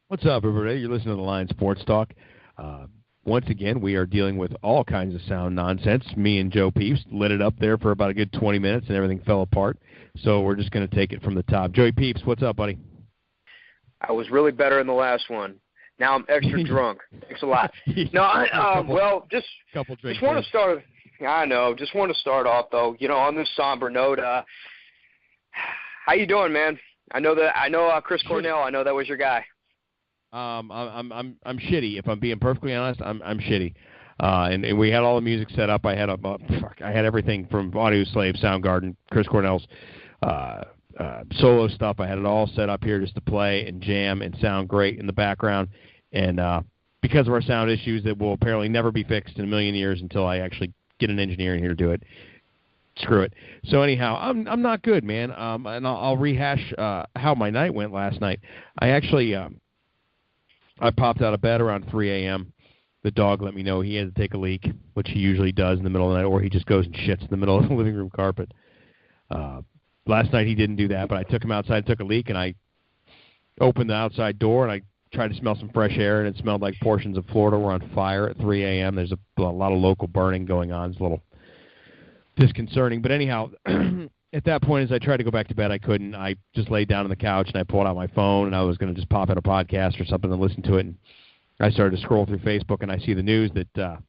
What's up, everybody? You're listening to the Lion Sports Talk. Once again, we are dealing with all kinds of sound nonsense. Me and Joe Peeps lit it up there for about a good 20 minutes, and everything fell apart. So we're just going to take it from the top. Joey Peeps, what's up, buddy? I was really better in the last one. Now I'm extra drunk. Thanks a lot. No, just want to start. I know. Just want to start off though. On this somber note. How you doing, man? I know Chris Cornell. I know that was your guy. I'm shitty. If I'm being perfectly honest, I'm shitty. And we had all the music set up. I had everything from Audioslave, Soundgarden, Chris Cornell's solo stuff. I had it all set up here just to play and jam and sound great in the background. And because of our sound issues that will apparently never be fixed in a million years until I actually get an engineer in here to do it, screw it. So anyhow, I'm not good, man. And I'll rehash how my night went last night. I actually I popped out of bed around 3 a.m. The dog let me know he had to take a leak, which he usually does in the middle of the night, or he just goes and shits in the middle of the living room carpet. Last night he didn't do that, but I took him outside, took a leak, and I opened the outside door, and I tried to smell some fresh air, and it smelled like portions of Florida were on fire at 3 a.m. There's a lot of local burning going on. It's a little disconcerting. But anyhow, at that point, as I tried to go back to bed, I couldn't. I just laid down on the couch, and I pulled out my phone, and I was going to just pop in a podcast or something and listen to it. And I started to scroll through Facebook, and I see the news that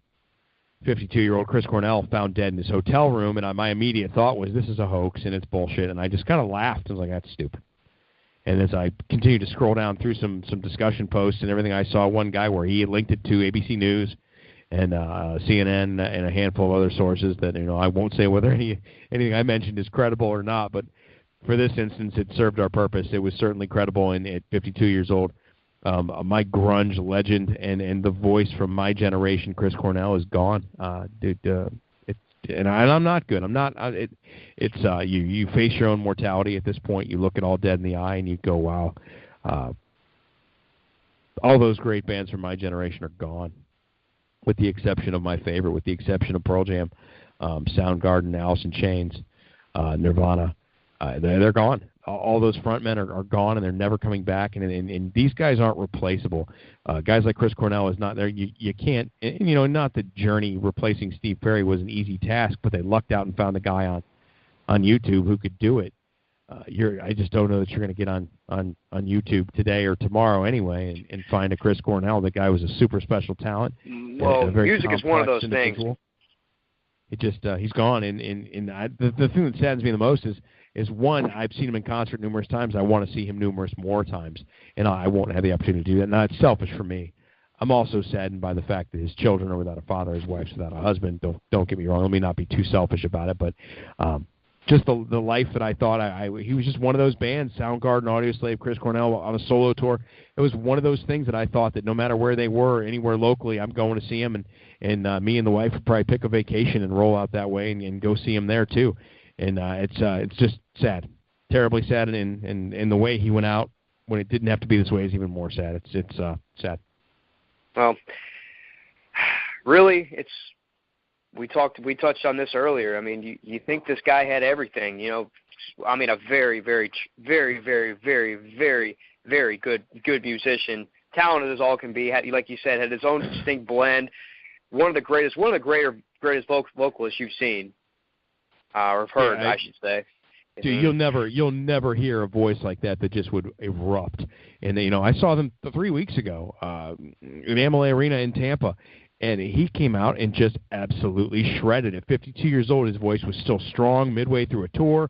52-year-old Chris Cornell found dead in his hotel room, and my immediate thought was, this is a hoax, and it's bullshit. And I just kind of laughed. I was like, that's stupid. And as I continued to scroll down through some discussion posts and everything, I saw one guy where he had linked it to ABC News and CNN and a handful of other sources that, I won't say whether anything I mentioned is credible or not, but for this instance, it served our purpose. It was certainly credible, and at 52 years old, my grunge legend and the voice from my generation, Chris Cornell, is gone. Dude, and I'm not good. I'm not. You face your own mortality at this point. You look it all dead in the eye, and you go, wow. All those great bands from my generation are gone, with the exception of my favorite, with the exception of Pearl Jam, Soundgarden, Alice in Chains, Nirvana. They're gone. All those frontmen are gone, and they're never coming back. And these guys aren't replaceable. Guys like Chris Cornell is not there. You can't. Not that Journey replacing Steve Perry was an easy task, but they lucked out and found a guy on YouTube who could do it. I just don't know that you're going to get on YouTube today or tomorrow anyway and find a Chris Cornell. The guy was a super special talent. Well, music is one of those things. It just he's gone. And the thing that saddens me the most is one, I've seen him in concert numerous times. I want to see him numerous more times, and I won't have the opportunity to do that. Now, it's selfish for me. I'm also saddened by the fact that his children are without a father, his wife's without a husband. Don't get me wrong. Let me not be too selfish about it, but just the life that I thought he was just one of those bands, Soundgarden, Audioslave, Chris Cornell on a solo tour. It was one of those things that I thought that no matter where they were, anywhere locally, I'm going to see him, and me and the wife would probably pick a vacation and roll out that way and go see him there too. And it's just sad, terribly sad, and the way he went out when it didn't have to be this way is even more sad. It's sad. Well, really, we touched on this earlier. I mean, you think this guy had everything, I mean, a very, very, very, very, very, very, very good musician, talented as all can be. Like you said, had his own distinct blend. One of the greatest vocalists you've seen. Or have heard, I should say. Dude, you'll never hear a voice like that just would erupt. And I saw them 3 weeks ago in Amalie Arena in Tampa, and he came out and just absolutely shredded. At 52 years old, his voice was still strong midway through a tour.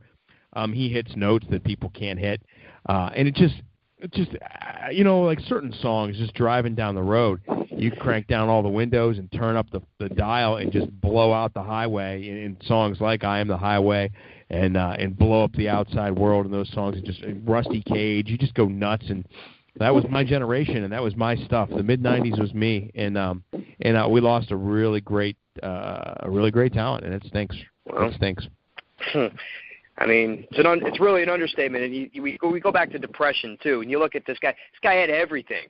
He hits notes that people can't hit, and it just like certain songs, just driving down the road, you crank down all the windows and turn up the dial and just blow out the highway in songs like I Am the Highway and blow up the outside world in those songs, and just Rusty Cage. You just go nuts, and that was my generation, and that was my stuff. The mid-'90s was me, and we lost a really great talent, and it stinks. Well, it stinks. I mean, it's really an understatement. And we go back to depression too, and you look at this guy. This guy had everything.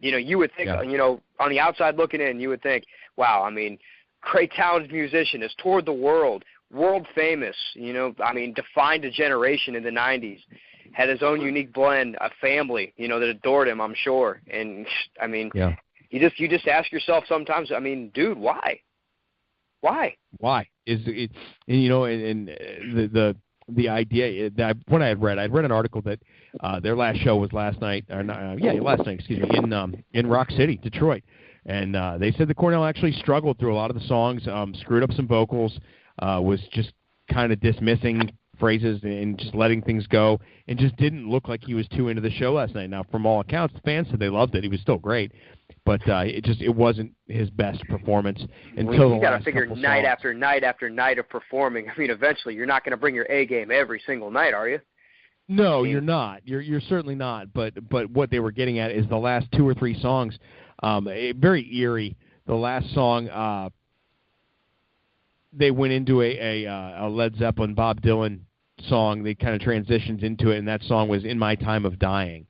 You would think, on the outside looking in, you would think, wow. I mean, great talented musician, has toured the world famous. I mean, defined a generation in the '90s. had his own unique blend, a family, that adored him, I'm sure. And I mean, yeah. you just ask yourself sometimes, I mean, dude, why? Why? Is it? And the idea that when I'd read an article that their last show was last night, in Rock City, Detroit, and they said that Cornell actually struggled through a lot of the songs, screwed up some vocals, was just kind of dismissing phrases and just letting things go, and just didn't look like he was too into the show last night. Now, from all accounts, the fans said they loved it. He was still great, but it wasn't his best performance until you got to figure night after night after night of performing. I mean, eventually you're not going to bring your A game every single night, are you? No, you're not. You're certainly not. But what they were getting at is the last 2 or 3 songs, very eerie. The last song, they went into a Led Zeppelin, Bob Dylan song. They kind of transitions into it, and that song was "In My Time of Dying,"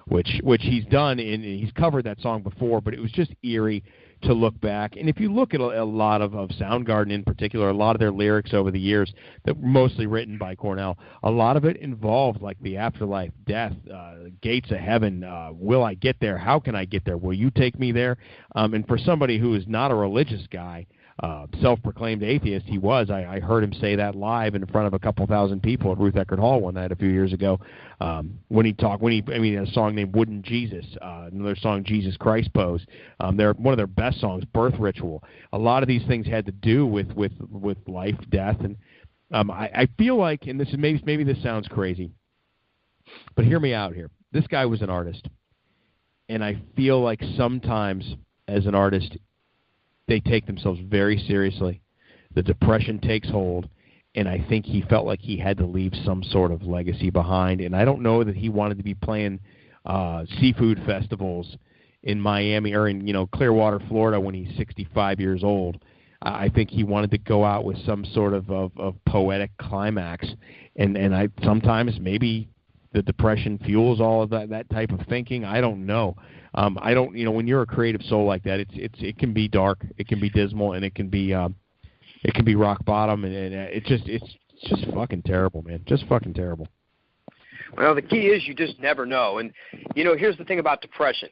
which he's done, and he's covered that song before, but it was just eerie to look back. And if you look at a lot of Soundgarden in particular, a lot of their lyrics over the years that were mostly written by Cornell, a lot of it involved like the afterlife, death, gates of heaven, will I get there? How can I get there? Will you take me there? And for somebody who is not a religious guy, self-proclaimed atheist he was. I heard him say that live in front of a couple thousand people at Ruth Eckerd Hall one night a few years ago. When he a song named Wooden Jesus, another song Jesus Christ Pose. They're one of their best songs, Birth Ritual. A lot of these things had to do with life, death, and I feel like, and this is maybe this sounds crazy, but hear me out here. This guy was an artist, and I feel like sometimes as an artist, they take themselves very seriously. The depression takes hold, and I think he felt like he had to leave some sort of legacy behind. And I don't know that he wanted to be playing seafood festivals in Miami or in Clearwater, Florida when he's 65 years old. I think he wanted to go out with some sort of poetic climax. And I sometimes maybe the depression fuels all of that type of thinking. I don't know. I don't, when you're a creative soul like that, it can be dark, it can be dismal, and it can be rock bottom, and it's just fucking terrible, man. Just fucking terrible. Well, the key is you just never know. And here's the thing about depression.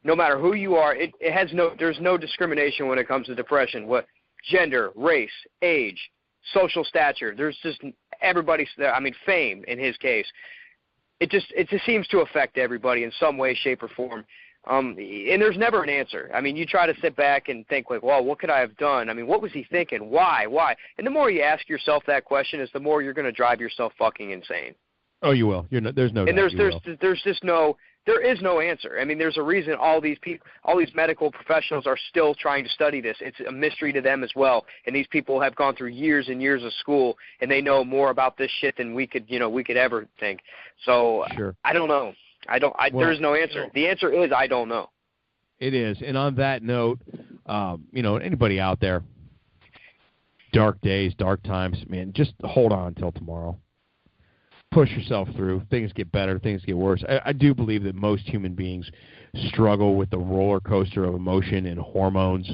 No matter who you are, there's no discrimination when it comes to depression. What gender, race, age, social stature. There's just everybody's there. I mean, fame in his case. It just seems to affect everybody in some way, shape, or form. And there's never an answer. I mean, you try to sit back and think like, well, what could I have done? I mean, what was he thinking? Why? And the more you ask yourself that question, is the more you're going to drive yourself fucking insane. Oh, you will. There's no. And there is no answer. I mean, there's a reason all these medical professionals are still trying to study this. It's a mystery to them as well. And these people have gone through years and years of school, and they know more about this shit than we could ever think. So sure. I don't know. There is no answer. The answer is I don't know. It is. And on that note, anybody out there, dark days, dark times, man, just hold on until tomorrow. Push yourself through. Things get better. Things get worse. I do believe that most human beings struggle with the roller coaster of emotion and hormones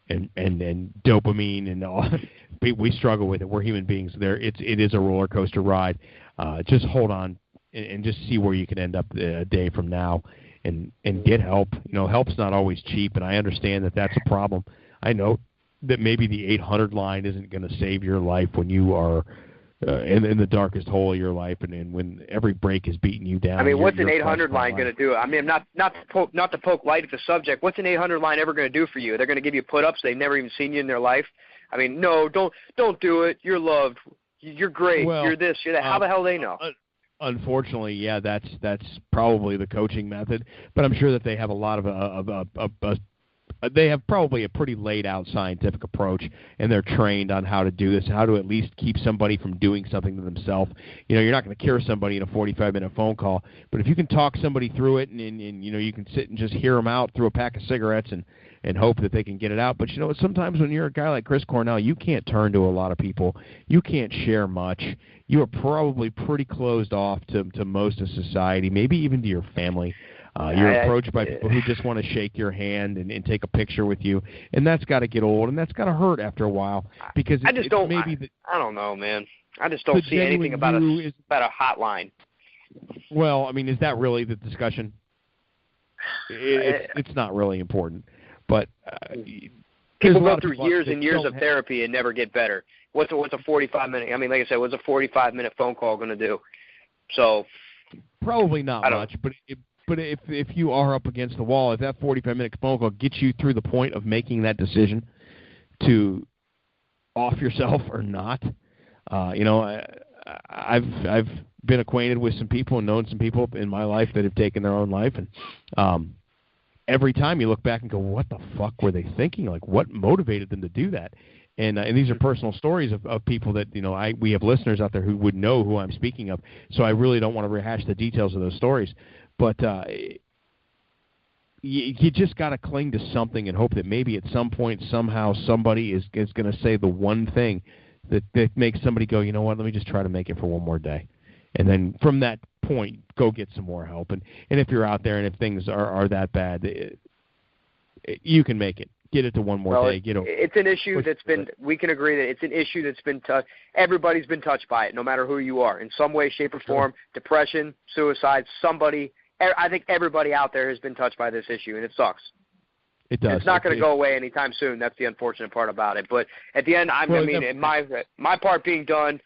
and dopamine and all. We struggle with it. We're human beings. It is a roller coaster ride. Just hold on and just see where you can end up a day from now and get help. Help's not always cheap, and I understand that that's a problem. I know that maybe the 800 line isn't going to save your life when you are in the darkest hole of your life, and when every break is beating you down. I mean, what's an 800 line going to do? I mean, not to poke light at the subject. What's an 800 line ever going to do for you? They're going to give you put-ups. They've never even seen you in their life. I mean, no, don't do it. You're loved. You're great. Well, you're this. You're that. How the hell do they know? Unfortunately, yeah, that's probably the coaching method. But I'm sure that they have a lot of they have probably a pretty laid-out scientific approach, and they're trained on how to do this, how to at least keep somebody from doing something to themselves. You're not going to cure somebody in a 45-minute phone call, but if you can talk somebody through it and you can sit and just hear them out through a pack of cigarettes and hope that they can get it out. But sometimes when you're a guy like Chris Cornell, you can't turn to a lot of people. You can't share much. You are probably pretty closed off to most of society, maybe even to your family. You're approached by people who just want to shake your hand and take a picture with you, and that's got to get old, and that's got to hurt after a while. Because I don't know, man. I just don't see anything about a hotline. Well, I mean, is that really the discussion? It's not really important, but people go through years and years of therapy and never get better. What's a 45-minute? I mean, like I said, what's a 45-minute phone call going to do? So probably not much, but if you are up against the wall, if that 45-minute phone call gets you through the point of making that decision to off yourself or not, I've been acquainted with some people and known some people in my life that have taken their own life, and every time you look back and go, what the fuck were they thinking? Like, what motivated them to do that? And these are personal stories of people that, we have listeners out there who would know who I'm speaking of, so I really don't want to rehash the details of those stories. But you just got to cling to something and hope that maybe at some point, somehow, somebody is going to say the one thing that makes somebody go, you know what, let me just try to make it for one more day. And then from that point, go get some more help. And if you're out there and if things are that bad, you can make it. Get it to one more day. It's an issue that's been, we can agree that it's an issue that's been touched. Everybody's been touched by it, no matter who you are. In some way, shape, or form, depression, suicide, I think everybody out there has been touched by this issue, and it sucks. It does. It's not going to go away anytime soon. That's the unfortunate part about it. But at the end, my part being done,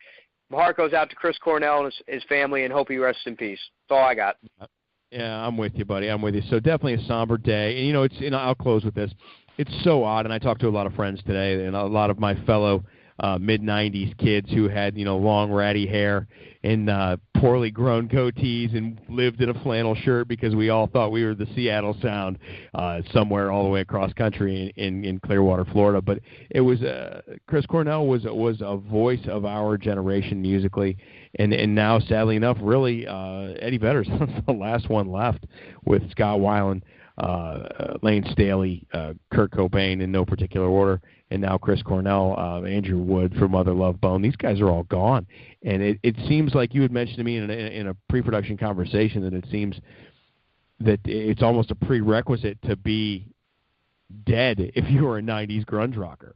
my heart goes out to Chris Cornell and his family, and hope he rests in peace. That's all I got. Yeah, I'm with you, buddy. I'm with you. So definitely a somber day. And, I'll close with this. It's so odd, and I talked to a lot of friends today, and a lot of my fellow mid-'90s kids who had, long, ratty hair and poorly grown goatees and lived in a flannel shirt because we all thought we were the Seattle Sound somewhere all the way across country in Clearwater, Florida. But it was Chris Cornell was a voice of our generation musically, and now, sadly enough, really Eddie Vedder's the last one left with Scott Weiland, Lane Staley, Kurt Cobain in no particular order, and now Chris Cornell, Andrew Wood from Mother Love Bone. These guys are all gone. And it seems like you had mentioned to me in a pre-production conversation that it seems that it's almost a prerequisite to be dead if you were a 90s grunge rocker.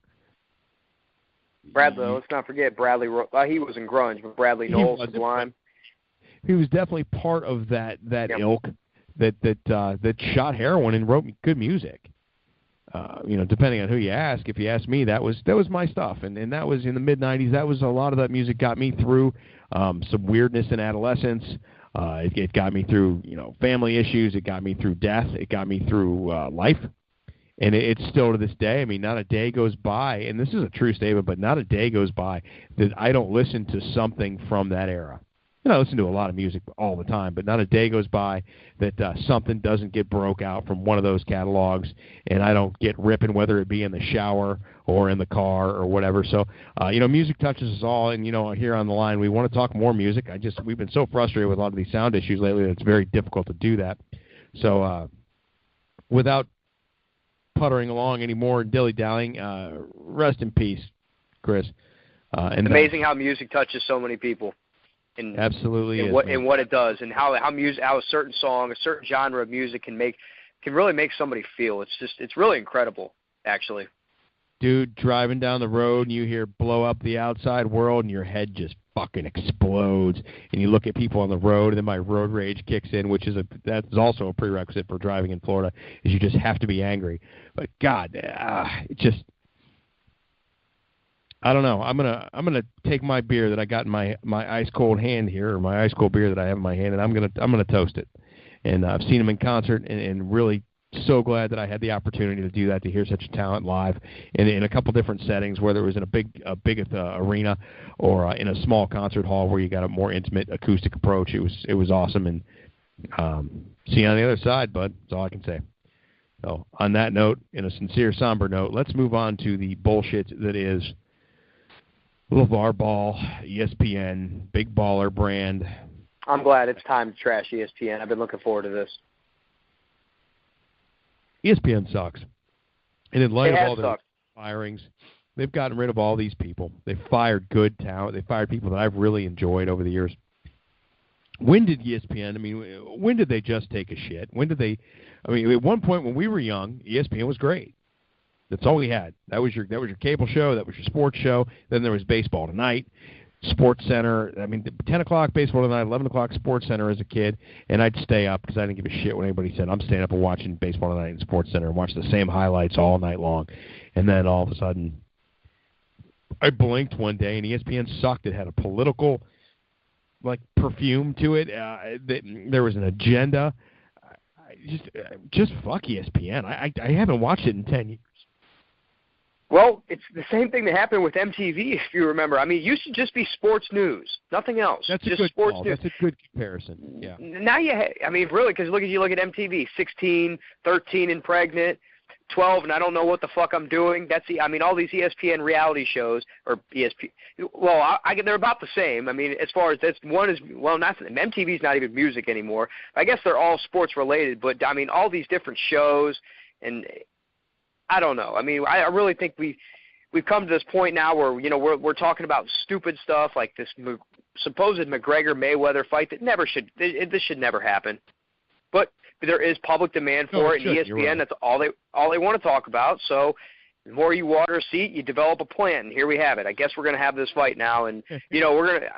Bradley, let's not forget Bradley. He was in grunge, but Bradley Knowles was Sublime. He was definitely part of that ilk that shot heroin and wrote good music. Depending on who you ask. If you ask me, that was my stuff, and that was in the mid-'90s. That was a lot of that music got me through some weirdness in adolescence. It got me through family issues. It got me through death. It got me through life, and it's still to this day. I mean, not a day goes by, and this is a true statement, but not a day goes by that I don't listen to something from that era. I listen to a lot of music all the time, but not a day goes by that something doesn't get broke out from one of those catalogs, and I don't get ripping, whether it be in the shower or in the car or whatever. So, music touches us all, and, here on the line, we want to talk more music. We've been so frustrated with a lot of these sound issues lately that it's very difficult to do that. So, without puttering along anymore and dilly-dallying, rest in peace, Chris. It's amazing how music touches so many people. Absolutely, and what it does, and how a certain song, a certain genre of music can really make somebody feel. It's really incredible, actually. Dude, driving down the road and you hear "Blow Up the Outside World" and your head just fucking explodes, and you look at people on the road, and then my road rage kicks in, that's also a prerequisite for driving in Florida, is you just have to be angry. But God, it just. I don't know. I'm gonna take my beer that I got in my ice cold hand here, or my ice cold beer that I have in my hand, and I'm gonna toast it. And I've seen him in concert, and really so glad that I had the opportunity to do that, to hear such a talent live in a couple different settings, whether it was in a big arena or in a small concert hall where you got a more intimate acoustic approach. It was awesome, and see you on the other side, bud. That's all I can say. So on that note, in a sincere, somber note, let's move on to the bullshit that is Lavar Ball, ESPN, big baller brand. I'm glad it's time to trash ESPN. I've been looking forward to this. ESPN sucks. And in light of all their firings, they've gotten rid of all these people. They've fired good talent. They fired people that I've really enjoyed over the years. When did ESPN, when did they just take a shit? At one point when we were young, ESPN was great. That's all we had. That was your cable show. That was your sports show. Then there was Baseball Tonight. Sports Center. I mean, 10 o'clock baseball tonight, 11 o'clock Sports Center as a kid, and I'd stay up because I didn't give a shit when anybody said, I'm staying up and watching baseball tonight in Sports Center and watch the same highlights all night long. And then all of a sudden, I blinked one day, and ESPN sucked. It had a political, perfume to it. There was an agenda. Just fuck ESPN. I haven't watched it in 10 years. Well, it's the same thing that happened with MTV, if you remember. I mean, it used to just be sports news, nothing else. That's just a good sports call. news. That's a good comparison. Yeah. Now really, because you look at MTV, 16, 13 and pregnant, 12 and I don't know what the fuck I'm doing. All these ESPN reality shows or ESPN. Well, they're about the same. I mean, as far as this one is, not MTV's not even music anymore. I guess they're all sports related, but I mean, all these different shows and. I don't know. I mean, I really think we've come to this point now where we're talking about stupid stuff like this supposed McGregor-Mayweather fight that this should never happen. But there is public demand for it, and ESPN. Right. That's all they want to talk about. So the more you water a seat, you develop a plant, and here we have it. I guess we're going to have this fight now, and we're going to.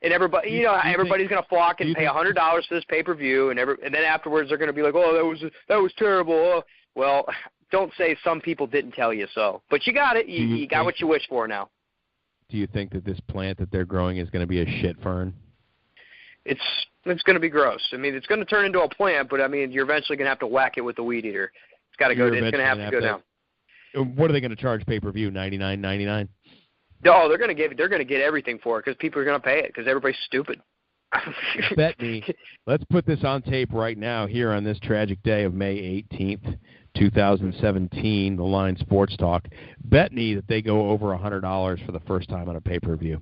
And everybody, everybody's going to flock and pay $100 for this pay-per-view, and then afterwards they're going to be like, "Oh, that was terrible." Oh. Well, don't say some people didn't tell you so. But you got it. You got what you wish for now. Do you think that this plant that they're growing is going to be a shit fern? It's going to be gross. I mean, it's going to turn into a plant, but I mean, you're eventually going to have to whack it with the weed eater. It's got to go. It's going to have to go down. What are they going to charge pay-per-view? $99.99? No, they're going to get everything for it because people are going to pay it because everybody's stupid. Bet me. Let's put this on tape right now here on this tragic day of May 18th, 2017, the Line Sports Talk. Bet me that they go over $100 for the first time on a pay-per-view.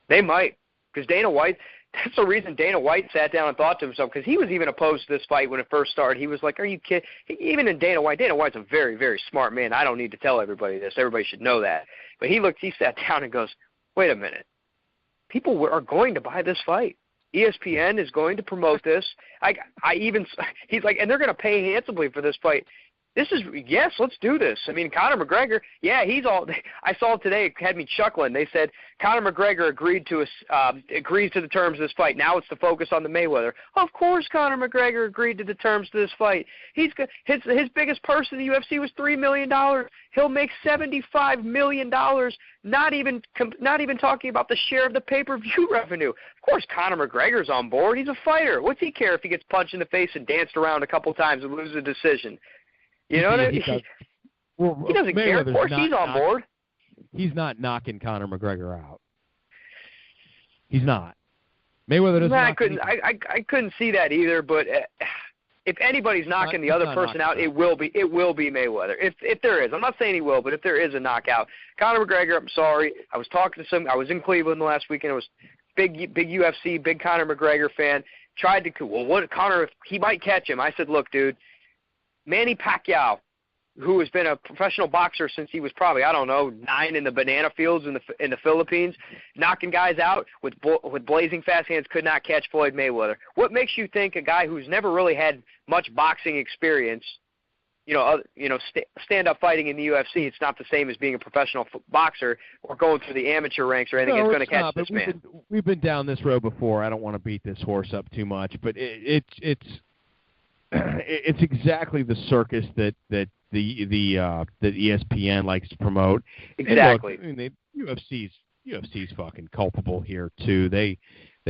They might, because Dana White, that's the reason Dana White sat down and thought to himself, because he was even opposed to this fight when it first started. He was like, are you kidding? Even in Dana White's a very, very smart man. I don't need to tell everybody this. Everybody should know that. But he sat down and goes, wait a minute. People are going to buy this fight. ESPN is going to promote this. He's like, and they're going to pay handsomely for this fight. Yes, let's do this. I mean, Conor McGregor, I saw it today, it had me chuckling. They said Conor McGregor agrees to the terms of this fight. Now it's the focus on the Mayweather. Of course Conor McGregor agreed to the terms of this fight. His biggest purse in the UFC was $3 million. He'll make $75 million, not even talking about the share of the pay-per-view revenue. Of course Conor McGregor's on board. He's a fighter. What's he care if he gets punched in the face and danced around a couple times and loses a decision? You know what I mean? He doesn't care. Of course he's on board. He's not knocking Conor McGregor out. He's not. Mayweather doesn't. I couldn't see that either. But if anybody's knocking the other person out, it will be Mayweather. If there is, I'm not saying he will, but if there is a knockout, Conor McGregor. I'm sorry. I was talking to I was in Cleveland last weekend. I was big UFC, big Conor McGregor fan. Tried to Conor, he might catch him. I said, look, dude. Manny Pacquiao, who has been a professional boxer since he was probably, 9 in the banana fields in the Philippines, knocking guys out with blazing fast hands, could not catch Floyd Mayweather. What makes you think a guy who's never really had much boxing experience, stand-up fighting in the UFC, it's not the same as being a professional boxer or going through the amateur ranks or anything. It's going to catch this man. We've been down this road before. I don't want to beat this horse up too much, but it's exactly the circus that ESPN likes to promote. Exactly. And look, UFC's fucking culpable here too. They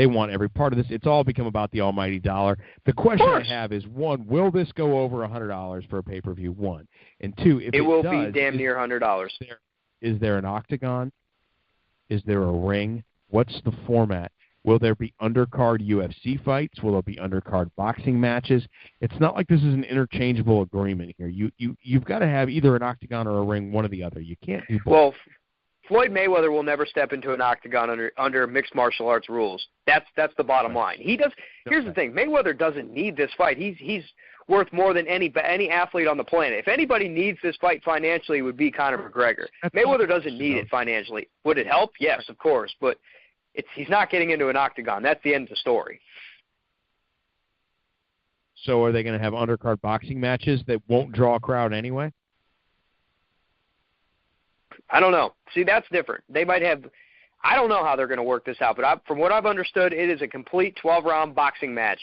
want every part of this. It's all become about the almighty dollar. The question I have is, one, will this go over $100 for a pay-per-view? One, and two, if it will does, be damn near $100. Is there an octagon? Is there a ring? What's the format? Will there be undercard UFC fights? Will there be undercard boxing matches? It's not like this is an interchangeable agreement here. You've got to have either an octagon or a ring, one or the other. You can't do both. Well, Floyd Mayweather will never step into an octagon under mixed martial arts rules. That's the bottom line. He does. Here's the thing: Mayweather doesn't need this fight. He's worth more than any athlete on the planet. If anybody needs this fight financially, it would be Conor McGregor. Mayweather doesn't need it financially. Would it help? Yes, of course, but he's not getting into an octagon. That's the end of the story. So are they going to have undercard boxing matches that won't draw a crowd anyway? I don't know. See, that's different. They might have I don't know how they're going to work this out, but from what I've understood, it is a complete 12-round boxing match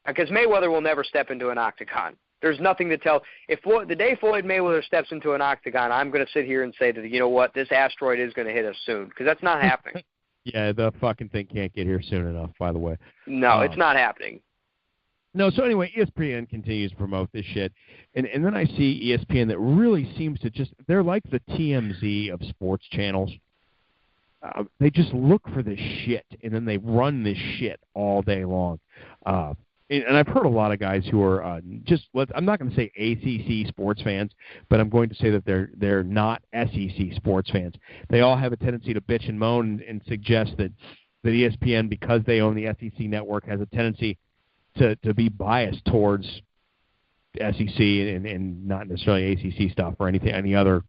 because Mayweather will never step into an octagon. There's nothing to tell. If the day Floyd Mayweather steps into an octagon, I'm going to sit here and say that, you know what, this asteroid is going to hit us soon because that's not happening. Yeah, the fucking thing can't get here soon enough, by the way. No, it's not happening. No, so anyway, ESPN continues to promote this shit. And then I see ESPN that really seems to they're like the TMZ of sports channels. They just look for this shit, and then they run this shit all day long. And I've heard a lot of guys who are I'm not going to say ACC sports fans, but I'm going to say that they're not SEC sports fans. They all have a tendency to bitch and moan and suggest that ESPN, because they own the SEC network, has a tendency to be biased towards SEC and not necessarily ACC stuff or any other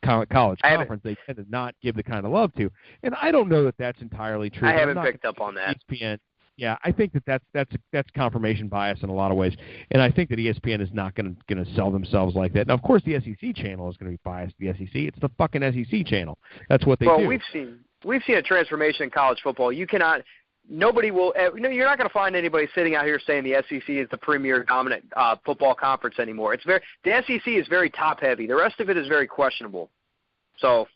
college conference. They tend to not give the kind of love to. And I don't know that that's entirely true. I haven't picked up on that. ESPN. Yeah, I think that's confirmation bias in a lot of ways, and I think that ESPN is not going to sell themselves like that. Now, of course, the SEC channel is going to be biased to the SEC. It's the fucking SEC channel. That's what they do. Well, we've seen a transformation in college football. Nobody will. You're not going to find anybody sitting out here saying the SEC is the premier dominant football conference anymore. The SEC is very top heavy. The rest of it is very questionable. So.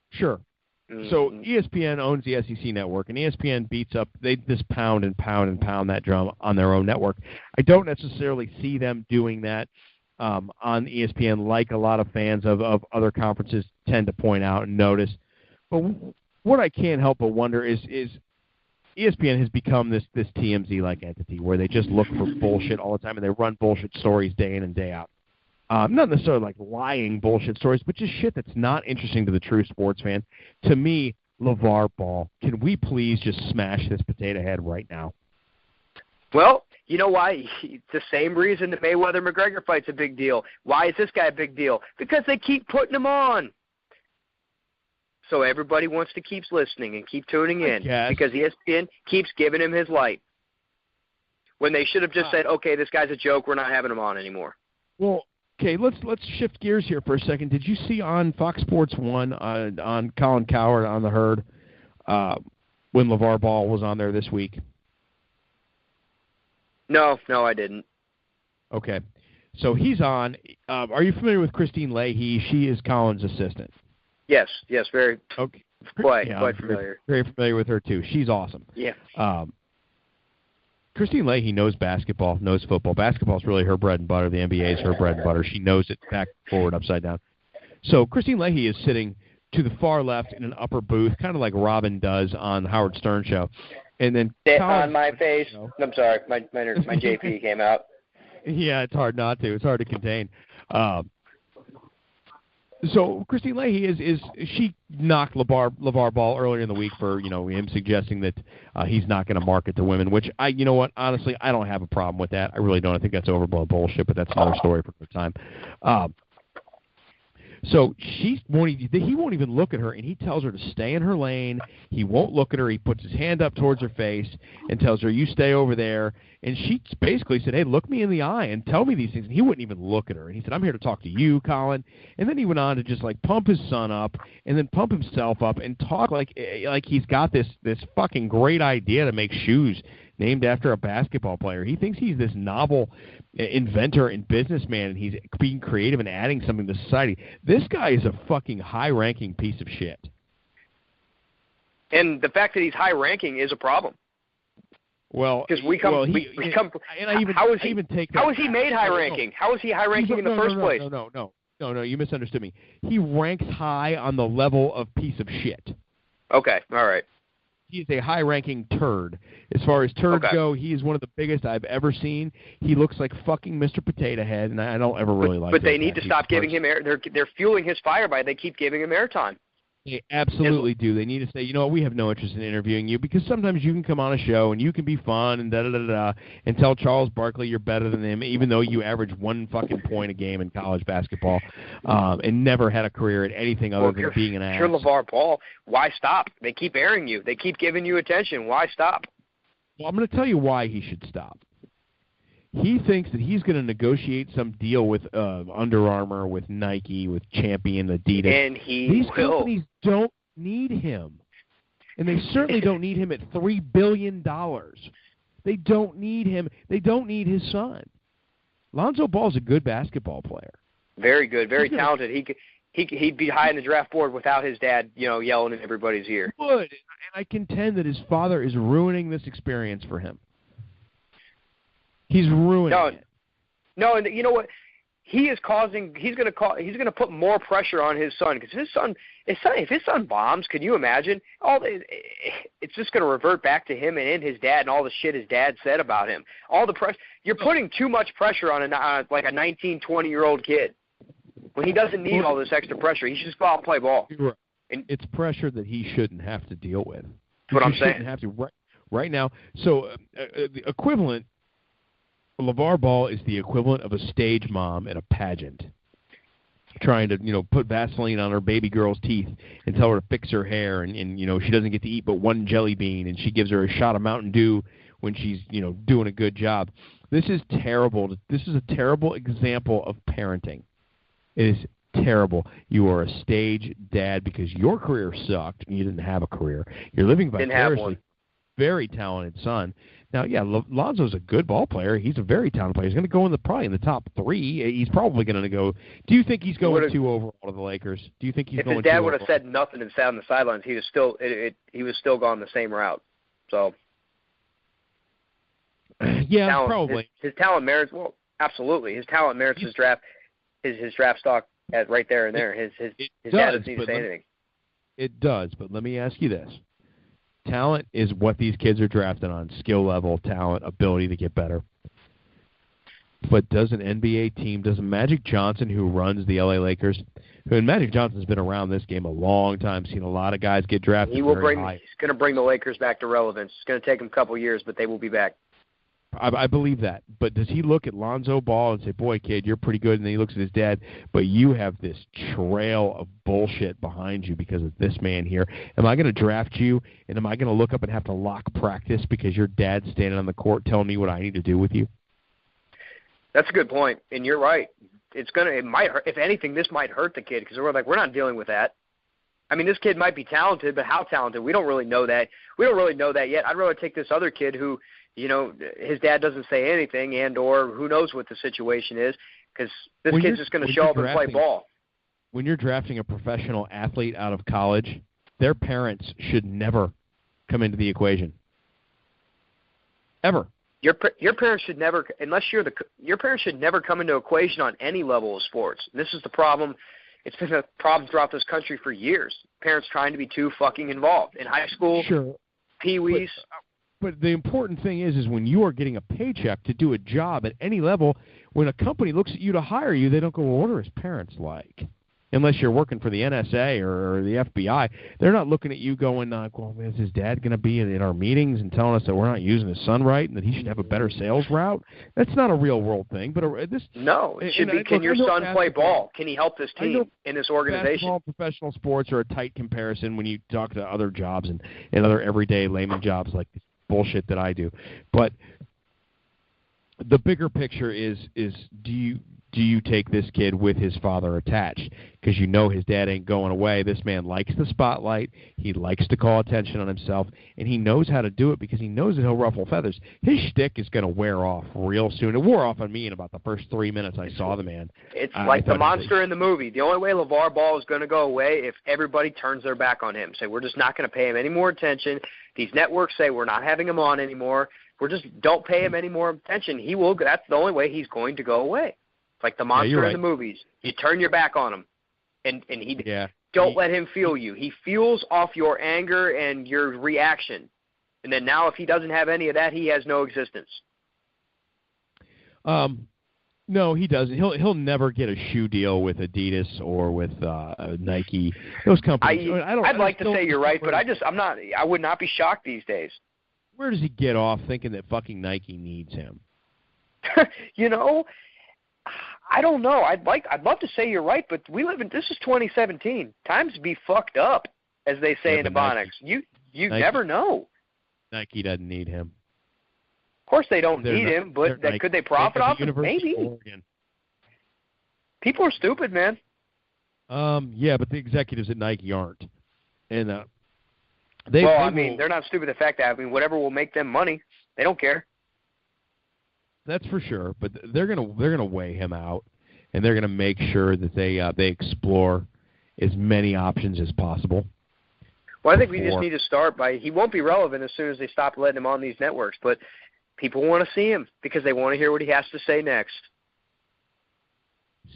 Sure. So ESPN owns the SEC network, and ESPN beats up. They just pound and pound and pound that drum on their own network. I don't necessarily see them doing that on ESPN like a lot of fans of other conferences tend to point out and notice. But what I can't help but wonder is ESPN has become this TMZ-like entity where they just look for bullshit all the time, and they run bullshit stories day in and day out. Not necessarily like lying bullshit stories, but just shit that's not interesting to the true sports fan. To me, Lavar Ball, can we please just smash this potato head right now? Well, you know why? The same reason the Mayweather-McGregor fight's a big deal. Why is this guy a big deal? Because they keep putting him on. So everybody wants to keep listening and keep tuning in because ESPN keeps giving him his light. When they should have just said, okay, this guy's a joke, we're not having him on anymore. Well, okay, let's shift gears here for a second. Did you see on Fox Sports 1 on Colin Cowherd on the Herd when Lavar Ball was on there this week? No, I didn't. Okay, so he's on. Are you familiar with Kristine Leahy? She is Colin's assistant. Yes, very. Okay, quite familiar. Very familiar with her too. She's awesome. Yeah. Kristine Leahy knows basketball, knows football. Basketball is really her bread and butter. The NBA is her bread and butter. She knows it back, forward, upside down. So Kristine Leahy is sitting to the far left in an upper booth, kind of like Robin does on Howard Stern show. And then on my face. I'm sorry, my JP came out. Yeah, it's hard not to. It's hard to contain. So Kristine Leahy she knocked Lavar Ball earlier in the week for him suggesting that he's not going to market to women, which honestly I don't have a problem with that. I really don't. I think that's overblown bullshit, but that's another story for another time. So he won't even look at her, and he tells her to stay in her lane. He won't look at her. He puts his hand up towards her face and tells her, "You stay over there." And she basically said, "Hey, look me in the eye and tell me these things." And he wouldn't even look at her. And he said, "I'm here to talk to you, Colin." And then he went on to just like pump his son up and then pump himself up and talk like he's got this fucking great idea to make shoes named after a basketball player. He thinks he's this novel inventor and businessman, and he's being creative and adding something to society. This guy is a fucking high-ranking piece of shit. And the fact that he's high-ranking is a problem. Well, because how is he made high-ranking? How is he high-ranking in the first place? No, you misunderstood me. He ranks high on the level of piece of shit. Okay, all right. He's a high-ranking turd. As far as turds go, he is one of the biggest I've ever seen. He looks like fucking Mr. Potato Head, and I don't ever really like that. But they need to stop giving him air. They're fueling his fire by they keep giving him airtime. They absolutely do. They need to say, we have no interest in interviewing you because sometimes you can come on a show and you can be fun and da-da-da-da and tell Charles Barkley you're better than him even though you average one fucking point a game in college basketball and never had a career at anything other than being an ass. You're Lavar Ball. Why stop? They keep airing you. They keep giving you attention. Why stop? Well, I'm going to tell you why he should stop. He thinks that he's going to negotiate some deal with Under Armour, with Nike, with Champion, Adidas. And These companies don't need him. And they certainly don't need him at $3 billion. They don't need him. They don't need his son. Lonzo Ball's a good basketball player. Very good, very talented. He'd be high in the draft board without his dad, yelling in everybody's ear. He would, and I contend that his father is ruining this experience for him. He's ruining it. No, and you know what? He's going to put more pressure on his son, because if his son bombs, can you imagine? It's just going to revert back to him and his dad and all the shit his dad said about him. All the pressure. You're putting too much pressure on like a 19, 20-year-old kid when he doesn't need all this extra pressure. He should just go out and play ball. Right. And it's pressure that he shouldn't have to deal with. That's what I'm saying. Shouldn't have to right now. So the equivalent. LeVar Ball is the equivalent of a stage mom at a pageant, trying to put Vaseline on her baby girl's teeth and tell her to fix her hair, and she doesn't get to eat but one jelly bean, and she gives her a shot of Mountain Dew when she's doing a good job. This is terrible. This is a terrible example of parenting. It is terrible. You are a stage dad because your career sucked and you didn't have a career. You're living vicariously. Very talented son. Now, yeah, Lonzo's a good ball player. He's a very talented player. He's going to go probably in the top 3. He's probably going to go. Do you think he's going 2 overall to the Lakers? Do you think he's going 2 overall? If his dad would have said nothing and sat on the sidelines, he was still gone the same route. So, yeah, probably. His talent merits. Well, absolutely. His talent merits his draft stock right there and there. His dad doesn't need to say anything. It does, but let me ask you this. Talent is what these kids are drafted on, skill level, talent, ability to get better. But does an NBA team, does Magic Johnson, who runs the LA Lakers, and Magic Johnson's been around this game a long time, seen a lot of guys get drafted He's going to bring the Lakers back to relevance. It's going to take them a couple of years, but they will be back. I believe that. But does he look at Lonzo Ball and say, boy, kid, you're pretty good, and then he looks at his dad, but you have this trail of bullshit behind you because of this man here. Am I going to draft you, and am I going to look up and have to lock practice because your dad's standing on the court telling me what I need to do with you? That's a good point, and you're right. It might hurt. If anything, this might hurt the kid because we're not dealing with that. I mean, this kid might be talented, but how talented? We don't really know that. We don't really know that yet. I'd rather take this other kid who – his dad doesn't say anything or who knows what the situation is, because this kid's just going to show up and play ball. When you're drafting a professional athlete out of college, their parents should never come into the equation. Ever. Your parents should never, your parents should never come into equation on any level of sports. And this is the problem. It's been a problem throughout this country for years. Parents trying to be too fucking involved. In high school, sure. Pee-wees. But the important thing is when you are getting a paycheck to do a job at any level, when a company looks at you to hire you, they don't go, well, what are his parents like? Unless you're working for the NSA or the FBI. They're not looking at you going, well, is his dad going to be in our meetings and telling us that we're not using his son right and that he should have a better sales route? That's not a real-world thing. But No, it should be, can your son play ball? Can he help this team in this organization? Basketball, professional sports are a tight comparison when you talk to other jobs and other everyday layman jobs like this bullshit that I do. But the bigger picture is do you take this kid with his father attached? Because his dad ain't going away. This man likes the spotlight. He likes to call attention on himself, and he knows how to do it because he knows that he'll ruffle feathers. His shtick is going to wear off real soon. It wore off on me in about the first 3 minutes I saw the man. It's like the monster in the movie. The only way LeVar Ball is going to go away if everybody turns their back on him. Say, we're just not going to pay him any more attention. These networks say we're not having him on anymore. Don't pay him any more attention. That's the only way he's going to go away. It's like the monster in the movies. You turn your back on him, and don't let him feel you. He fuels off your anger and your reaction. And then now if he doesn't have any of that, he has no existence. No, he doesn't. He'll never get a shoe deal with Adidas or with Nike. Those companies. I'd like to say you're right, but I'm not. I would not be shocked these days. Where does he get off thinking that fucking Nike needs him? I don't know. I'd love to say you're right, but this is 2017. Times be fucked up, as they say in Ebonics. You never know. Nike doesn't need him. Of course they don't need him, but could they profit off him? Maybe. People are stupid, man. Yeah, but the executives at Nike aren't. And they're not stupid. The fact that whatever will make them money, they don't care. That's for sure. But they're gonna weigh him out, and they're gonna make sure that they explore as many options as possible. Well, I think we just need to start by, he won't be relevant as soon as they stop letting him on these networks, but people want to see him because they want to hear what he has to say next.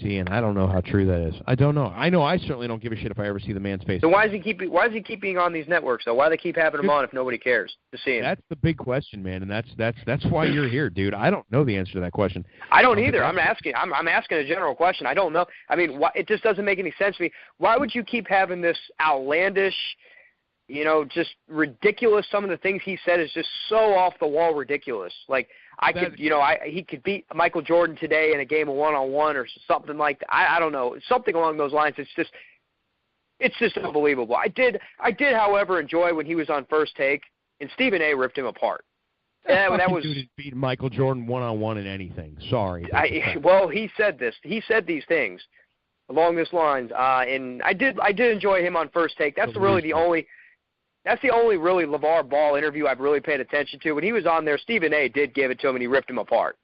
See, and I don't know how true that is. I don't know. I know I certainly don't give a shit if I ever see the man's face. So why does he keep being on these networks, though? Why do they keep having him on if nobody cares to see him? That's the big question, man, and that's why you're here, dude. I don't know the answer to that question. I don't either. I'm asking a general question. I don't know. It just doesn't make any sense to me. Why would you keep having this outlandish, just ridiculous? Some of the things he said is just so off the wall ridiculous. Like, he could beat Michael Jordan today in a game of one-on-one or something like that. I don't know, something along those lines. It's just unbelievable. I did, however, enjoy when he was on First Take and Stephen A. ripped him apart. That was dude beat Michael Jordan one-on-one in anything. Sorry. He said this. He said these things along these lines, and I did enjoy him on First Take. That's really the only really Lavar Ball interview I've really paid attention to. When he was on there, Stephen A. did give it to him, and he ripped him apart.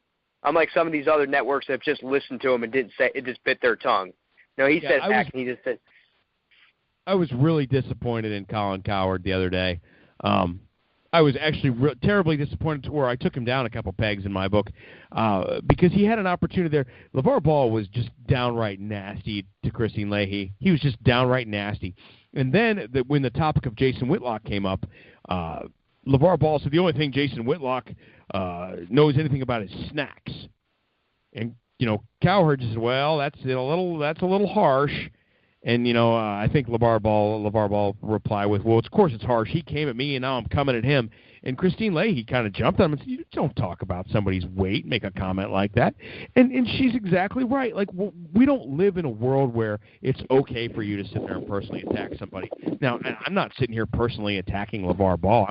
Unlike some of these other networks that have just listened to him and didn't say it, just bit their tongue. No, he said back, and he just said. I was really disappointed in Colin Cowherd the other day. I was actually terribly disappointed to where I took him down a couple pegs in my book because he had an opportunity there. Lavar Ball was just downright nasty to Kristine Leahy. He was just downright nasty. And then when the topic of Jason Whitlock came up, Lavar Ball said the only thing Jason Whitlock knows anything about is snacks. And, Cowherd just said, well, that's a little harsh. And, I think Lavar Ball replied with, well, of course it's harsh. He came at me, and now I'm coming at him. And Kristine Leahy kind of jumped on him and said, you don't talk about somebody's weight, make a comment like that. And she's exactly right. Like, we don't live in a world where it's okay for you to sit there and personally attack somebody. Now, I'm not sitting here personally attacking Lavar Ball.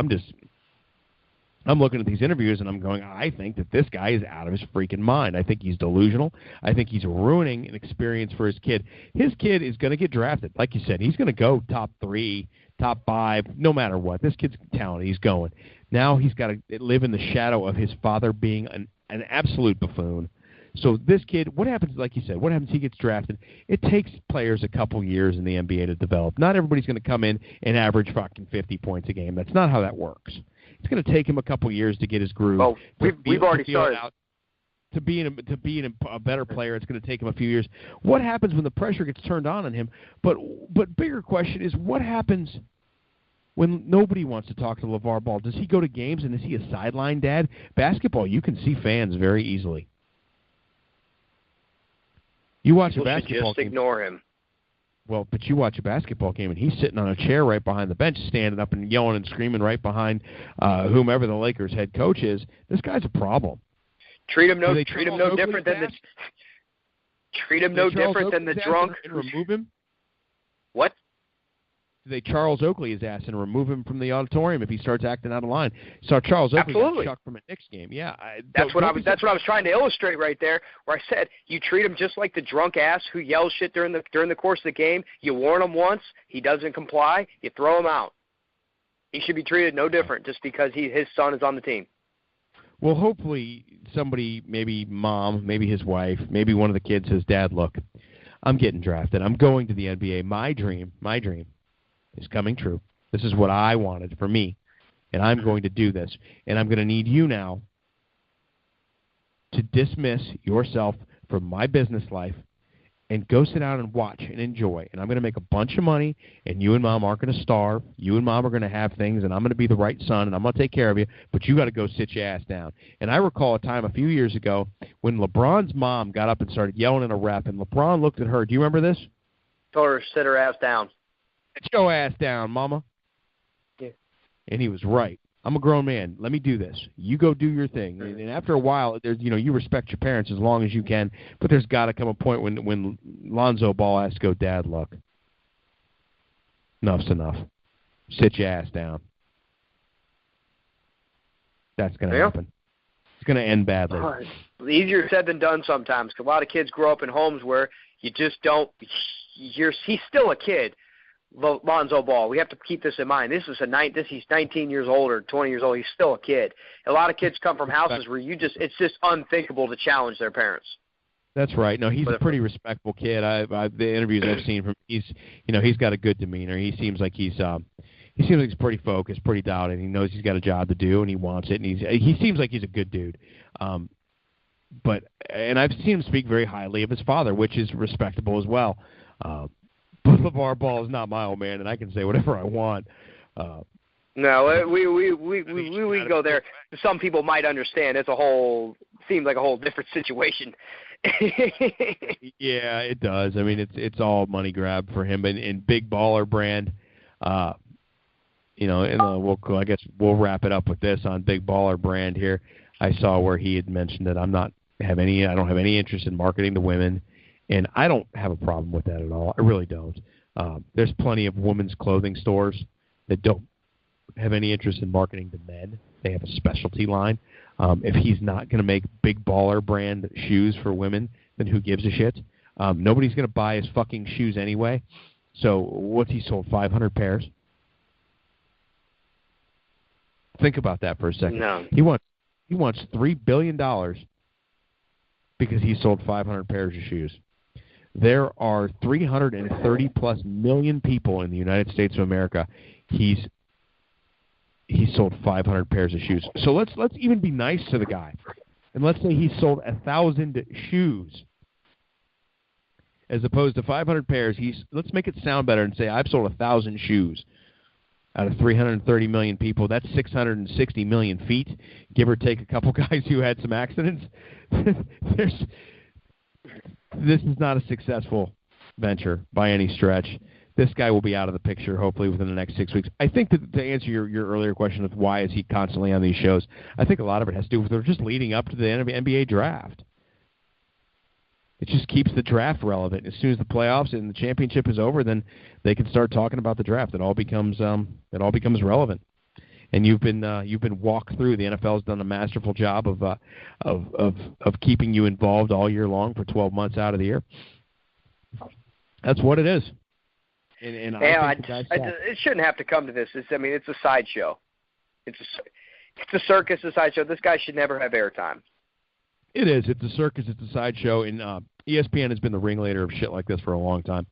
I'm looking at these interviews, and I'm going, I think that this guy is out of his freaking mind. I think he's delusional. I think he's ruining an experience for his kid. His kid is going to get drafted. Like you said, he's going to go top 3, top 5, no matter what. This kid's talented. He's going. Now he's got to live in the shadow of his father being an absolute buffoon. So this kid, what happens, like you said, what happens? He gets drafted. It takes players a couple years in the NBA to develop. Not everybody's going to come in and average fucking 50 points a game. That's not how that works. It's going to take him a couple years to get his groove. Oh, we've already started. To being a better player, it's going to take him a few years. What happens when the pressure gets turned on him? But bigger question is, what happens when nobody wants to talk to Lavar Ball? Does he go to games, and is he a sideline dad? Basketball, you can see fans very easily. You watch a basketball game. Just ignore him. Well, but you watch a basketball game, and he's sitting on a chair right behind the bench, standing up and yelling and screaming right behind whomever the Lakers head coach is. This guy's a problem. Treat him no different than the drunk. And remove him? What? They Charles Oakley his ass and remove him from the auditorium if he starts acting out of line. So Charles Oakley got chucked from a Knicks game. Yeah, that's what I was trying to illustrate right there, where I said you treat him just like the drunk ass who yells shit during the course of the game. You warn him once, he doesn't comply, you throw him out. He should be treated no different just because his son is on the team. Well, hopefully somebody, maybe mom, maybe his wife, maybe one of the kids says, Dad, look, I'm getting drafted. I'm going to the NBA. My dream is coming true. This is what I wanted for me, and I'm going to do this. And I'm going to need you now to dismiss yourself from my business life and go sit down and watch and enjoy. And I'm going to make a bunch of money, and you and Mom aren't going to starve. You and Mom are going to have things, and I'm going to be the right son, and I'm going to take care of you, but you got to go sit your ass down. And I recall a time a few years ago when LeBron's mom got up and started yelling at a ref, and LeBron looked at her. Do you remember this? Told her to sit her ass down. Sit your ass down, mama. Yeah. And he was right. I'm a grown man. Let me do this. You go do your thing. And after a while, there's you respect your parents as long as you can, but there's got to come a point when Lonzo Ball has to go, Dad, look. Enough's enough. Sit your ass down. That's going to happen. It's going to end badly. Easier said than done sometimes. 'Cause a lot of kids grow up in homes where you just don't. He's still a kid. Lonzo Ball. We have to keep this in mind. He's 19 years old or 20 years old. He's still a kid. A lot of kids come from houses where it's just unthinkable to challenge their parents. That's right. No, he's a pretty respectable kid. The interviews I've seen from he's got a good demeanor. He seems like he's pretty focused, pretty dialed in. He knows he's got a job to do and he wants it, and he seems like he's a good dude. But I've seen him speak very highly of his father, which is respectable as well. But LeVar Ball is not my old man, and I can say whatever I want. No, we go there. Some people might understand. Seems like a whole different situation. Yeah, it does. I mean, it's all money grab for him. And in Big Baller Brand, I guess we'll wrap it up with this on Big Baller Brand here. I saw where he had mentioned that I don't have any interest in marketing to women, and I don't have a problem with that at all. I really don't. There's plenty of women's clothing stores that don't have any interest in marketing to men. They have a specialty line. If he's not going to make Big Baller Brand shoes for women, then who gives a shit? Nobody's going to buy his fucking shoes anyway. So what's he sold, 500 pairs? Think about that for a second. No. He wants $3 billion because he sold 500 pairs of shoes. There are 330+ million people in the United States of America. He sold 500 pairs of shoes. So let's even be nice to the guy, and let's say he sold 1,000 shoes as opposed to 500 pairs. Let's make it sound better and say I've sold 1,000 shoes out of 330 million people. That's 660 million feet, give or take a couple guys who had some accidents. This is not a successful venture by any stretch. This guy will be out of the picture hopefully within the next 6 weeks. I think that to answer your earlier question of why is he constantly on these shows, I think a lot of it has to do with they're just leading up to the NBA draft. It just keeps the draft relevant. As soon as the playoffs and the championship is over, then they can start talking about the draft. It all becomes relevant. And you've been walked through. The NFL's done a masterful job of keeping you involved all year long for 12 months out of the year. That's what it is. And it shouldn't have to come to this. It's a sideshow. It's a circus, a sideshow. This guy should never have airtime. It is. It's a circus. It's a sideshow. And ESPN has been the ringleader of shit like this for a long time.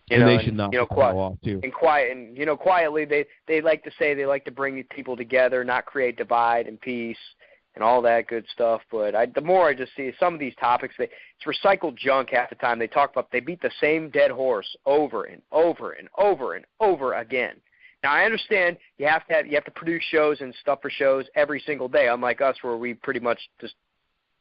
They should not fall off too. And quietly, they like to say they like to bring people together, not create divide and peace and all that good stuff. But the more I just see some of these topics, it's recycled junk half the time. They talk about they beat the same dead horse over and over and over and over again. Now I understand you have to produce shows and stuff for shows every single day, unlike us where we pretty much just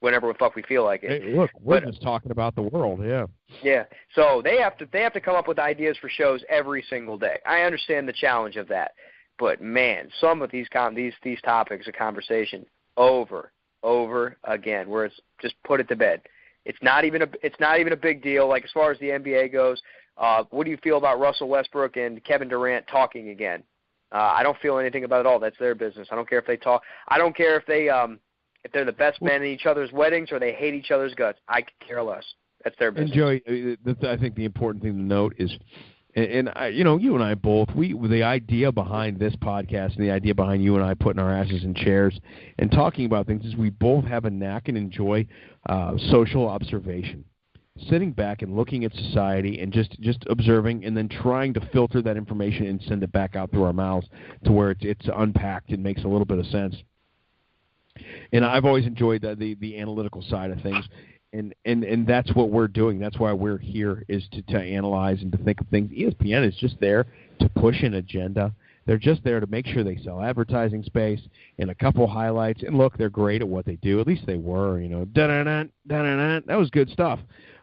whenever the fuck we feel like it. Hey, look, we're just talking about the world, yeah. Yeah. So they have to come up with ideas for shows every single day. I understand the challenge of that. But man, some of these topics of conversation over again, where it's just put it to bed. It's not even a big deal. Like as far as the NBA goes, what do you feel about Russell Westbrook and Kevin Durant talking again? I don't feel anything about it at all. That's their business. I don't care if they talk. I don't care if they're the best men in each other's weddings or they hate each other's guts. I could care less. That's their business. And Joey, I think the important thing to note is, you and I both, the idea behind this podcast and the idea behind you and I putting our asses in chairs and talking about things is we both have a knack and enjoy social observation. Sitting back and looking at society and just observing and then trying to filter that information and send it back out through our mouths to where it's unpacked and makes a little bit of sense. And I've always enjoyed the analytical side of things, and that's what we're doing. That's why we're here, is to analyze and to think of things. ESPN is just there to push an agenda. They're just there to make sure they sell advertising space and a couple highlights. And look, they're great at what they do. At least they were. That was good stuff.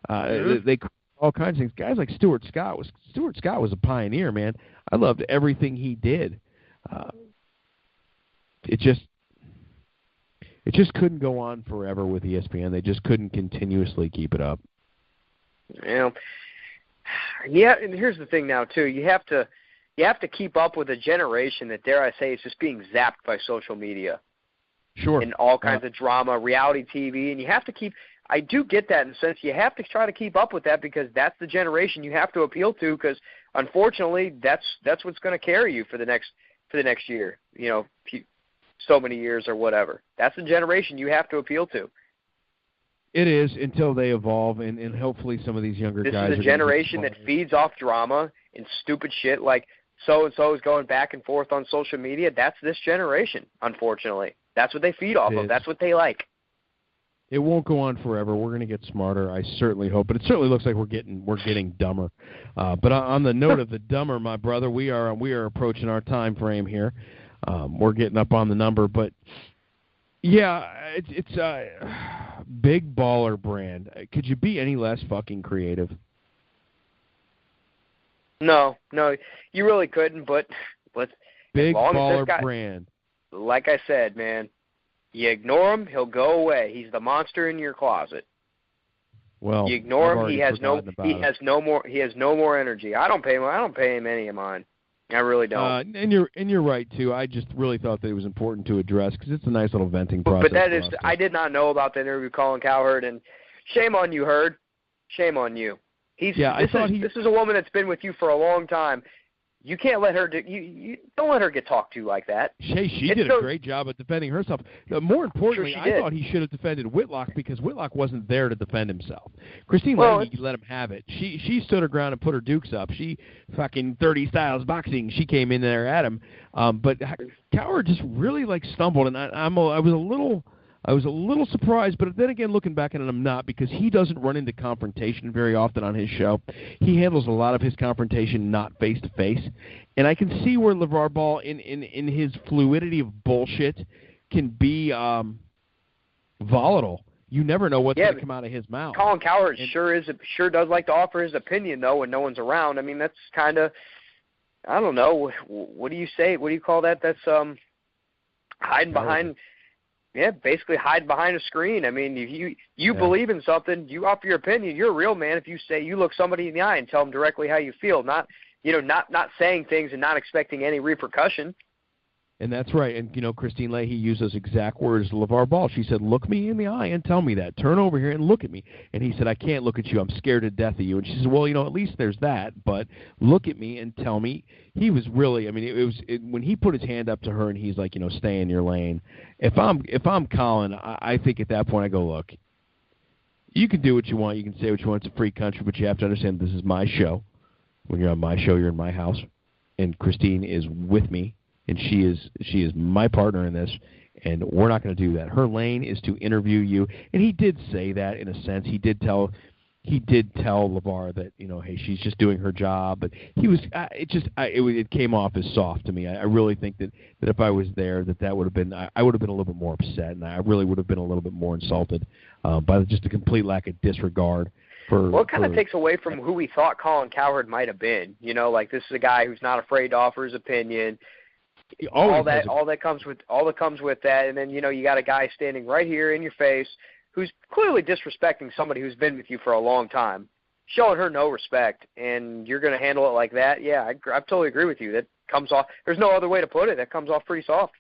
They all kinds of things. Guys like Stuart Scott was a pioneer, man. I loved everything he did. It just couldn't go on forever with ESPN. They just couldn't continuously keep it up. Yeah, and here's the thing now too. You have to keep up with a generation that, dare I say, is just being zapped by social media. Sure. And all kinds of drama, reality TV, and you have to keep. I do get that in the sense you have to try to keep up with that because that's the generation you have to appeal to. Because unfortunately, that's what's going to carry you for the next year. So many years or whatever. That's the generation you have to appeal to. It is, until they evolve, and hopefully some of these younger guys. This is a generation that feeds off drama and stupid shit like so-and-so is going back and forth on social media. That's this generation, unfortunately. That's what they feed off of. That's what they like. It won't go on forever. We're going to get smarter, I certainly hope. But it certainly looks like we're getting dumber. But on the note of the dumber, my brother, we are approaching our time frame here. We're getting up on the number, but yeah, it's a big baller brand. Could you be any less fucking creative? No, you really couldn't. But big baller brand. Like I said, man, you ignore him, he'll go away. He's the monster in your closet. Well, you ignore him, he has no more energy. I don't pay him any of mine. I really don't. And you're right too. I just really thought that it was important to address because it's a nice little venting process. But I did not know about the interview with Colin Cowherd, and shame on you, Herd. Shame on you. This is a woman that's been with you for a long time. You can't let her you don't let her get talked to like that. She did a great job at defending herself. More importantly, I thought he should have defended Whitlock because Whitlock wasn't there to defend himself. Kristine Leahy let him have it. She stood her ground and put her dukes up. She fucking 30 styles boxing. She came in there at him. But Cowherd just really stumbled, and I was a little surprised, but then again, looking back at it, I'm not, because he doesn't run into confrontation very often on his show. He handles a lot of his confrontation not face-to-face, and I can see where Lavar Ball, in his fluidity of bullshit, can be volatile. You never know what's going to come out of his mouth. Colin Cowherd sure does like to offer his opinion, though, when no one's around. I mean, that's kind of, I don't know, what do you say? What do you call that? That's hiding behind... Yeah, basically hide behind a screen. I mean, if you believe in something, you offer your opinion. You're a real man if you say you look somebody in the eye and tell them directly how you feel, not saying things and not expecting any repercussion. And that's right. And, Kristine Leahy used those exact words to Lavar Ball. She said, look me in the eye and tell me that. Turn over here and look at me. And he said, I can't look at you. I'm scared to death of you. And she said, well, at least there's that. But look at me and tell me. He was really, when he put his hand up to her and he's like, stay in your lane. If I'm Colin, I think at that point I go, look, you can do what you want. You can say what you want. It's a free country, but you have to understand this is my show. When you're on my show, you're in my house. And Kristine is with me. And she is my partner in this, and we're not going to do that. Her lane is to interview you, and he did say that in a sense. He did tell Lavar that hey, she's just doing her job, but he was it came off as soft to me. I really think that if I was there, that would have been I would have been a little bit more upset, and I really would have been a little bit more insulted by just a complete lack of disregard. Well, it kind of takes away from who we thought Colin Cowherd might have been. This is a guy who's not afraid to offer his opinion. All that comes with that, and then you got a guy standing right here in your face who's clearly disrespecting somebody who's been with you for a long time, showing her no respect, and you're going to handle it like that. Yeah, I totally agree with you. That comes off. There's no other way to put it. That comes off pretty soft.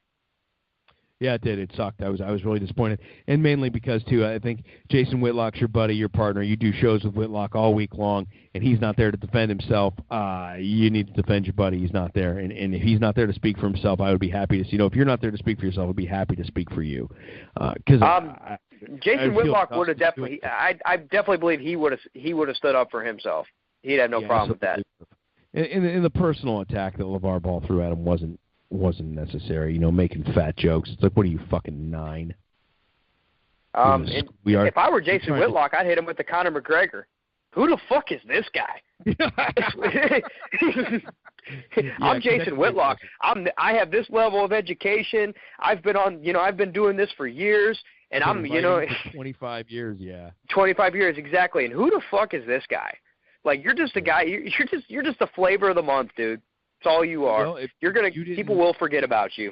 Yeah, it did. It sucked. I was really disappointed, and mainly because too, I think Jason Whitlock's your buddy, your partner. You do shows with Whitlock all week long, and he's not there to defend himself. You need to defend your buddy. He's not there, and if he's not there to speak for himself, I would be happy to see. If you're not there to speak for yourself, I'd be happy to speak for you. Jason Whitlock would have definitely. I definitely believe he would have stood up for himself. He'd have no problem with that. In the personal attack that Lavar Ball threw at him wasn't necessary, making fat jokes. It's like, what are you, fucking 9? If I were Jason Whitlock, I'd hit him with the Conor McGregor. Who the fuck is this guy? I'm Jason Whitlock. I have this level of education. I've been doing this for years, and I'm 25 years, yeah. 25 years, exactly. And who the fuck is this guy? Like, you're just a guy. You're just the flavor of the month, dude. That's all you are. Well, people will forget about you.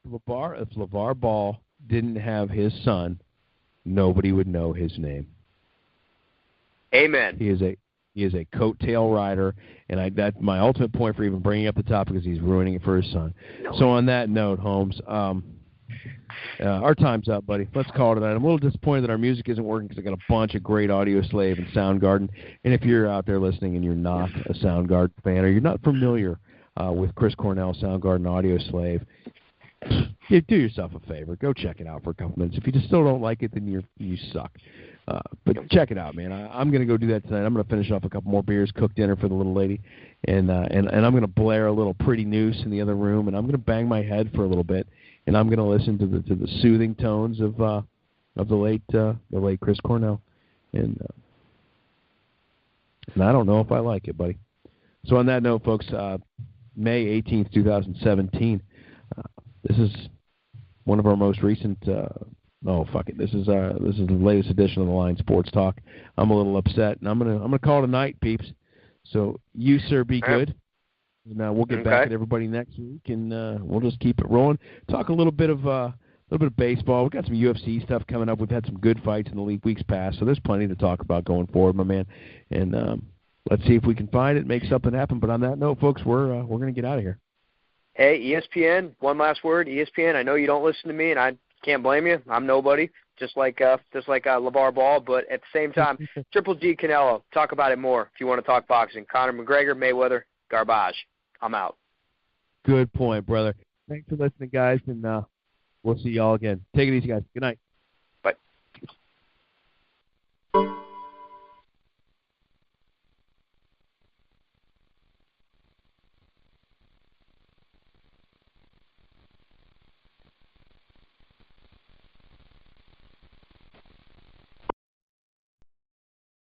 If Lavar Ball didn't have his son, nobody would know his name. Amen. He is a coattail rider, and that's my ultimate point for even bringing up the topic is he's ruining it for his son. No. So on that note, Holmes, Our time's up, buddy. Let's call it tonight. I'm a little disappointed that our music isn't working because I got a bunch of great Audio Slave and Soundgarden. And if you're out there listening and you're not a Soundgarden fan or you're not familiar with Chris Cornell, Soundgarden, Audio Slave, do yourself a favor. Go check it out for a couple minutes. If you just still don't like it, then you suck. But check it out, man. I'm going to go do that tonight. I'm going to finish off a couple more beers, cook dinner for the little lady, and I'm going to blare a little Pretty Noose in the other room, and I'm going to bang my head for a little bit, and I'm going to listen to the soothing tones of the late Chris Cornell, and I don't know if I like it, buddy. So on that note, folks, May 18th, 2017. This is one of our most recent. This is the latest edition of the Line Sports Talk. I'm a little upset, and I'm gonna call it a night, peeps. So you, sir, be good. And we'll get back at everybody next week, and we'll just keep it rolling. Talk a little bit of baseball. We've got some UFC stuff coming up. We've had some good fights in the league weeks past, so there's plenty to talk about going forward, my man. And let's see if we can find it, make something happen. But on that note, folks, we're gonna get out of here. Hey, ESPN, one last word. ESPN, I know you don't listen to me, and I can't blame you. I'm nobody, just like Lavar Ball. But at the same time, Triple G Canelo, talk about it more if you want to talk boxing. Conor McGregor, Mayweather, garbage. I'm out. Good point, brother. Thanks for listening, guys, and we'll see y'all again. Take it easy, guys. Good night.